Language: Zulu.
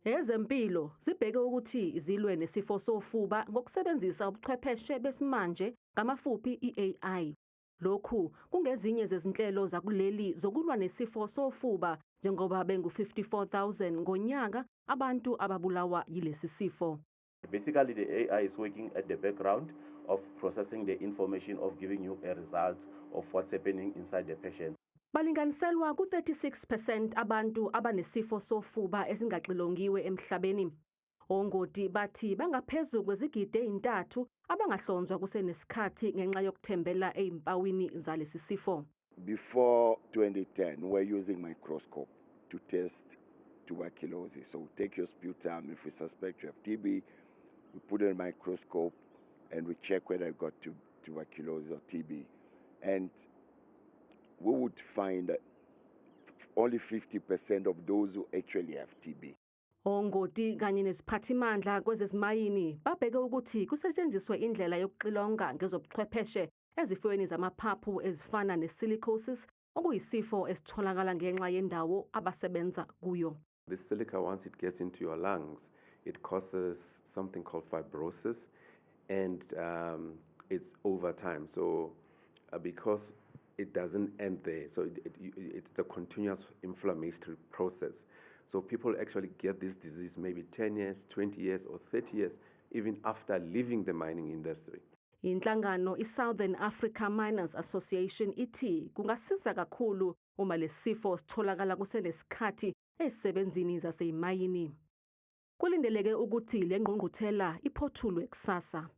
Ezempilo zibheke ukuthi zilwe nesifo sofuba ngokusebenzisa ubuchwepheshe besimanje ngamafuphi i-AI. Lokhu kungezinye zezinhlelo zakuleli zokulwa nesifo sofuba njengoba bengu-54,000 ngonyaka abantu ababulawa yilesi sifo. Basically, the AI is working at the background of processing the information of giving you a result of what's happening inside the patient. Balinganiselwa ku-36% abantu abanesifo sofuba esingaxilongiwe emhlabeni. Ongoti bathi bangaphezulu kwezigidi ezintathu abangahlonzwa kusenesikhathi ngenxa yokuthembela ezimpawini zalesi sifo. Before 2010, we were using microscope to test tuberculosis. So we take your sputum. If we suspect you have TB, we put it in a microscope and we check whether you've got tuberculosis or TB. And we would find that only 50% of those who actually have TB. Ongoti kanye nesiphathimandla kwezezimayini babheke ukuthi kusetshenziswe indlela yokuxilonga ngezobuchwepheshe ezifweni zamaphaphu ezifana nesilicosis okuyisifo esitholakala ngenxa yendawo abasebenza kuyo. This silica, once it gets into your lungs, it causes something called fibrosis, and it's over time. So because it doesn't end there, so it's a continuous inflammatory process. So people actually get this disease maybe 10 years, 20 years, or 30 years, even after leaving the mining industry. Inhlangano iSouthern Africa Miners Association ithi kungasiza kakhulu uma lesifo sitholakala kusenesikhathi ezisebenzini zasezimayini. Kulindeleke ukuthi le ngqungquthela iphothulwe kusasa.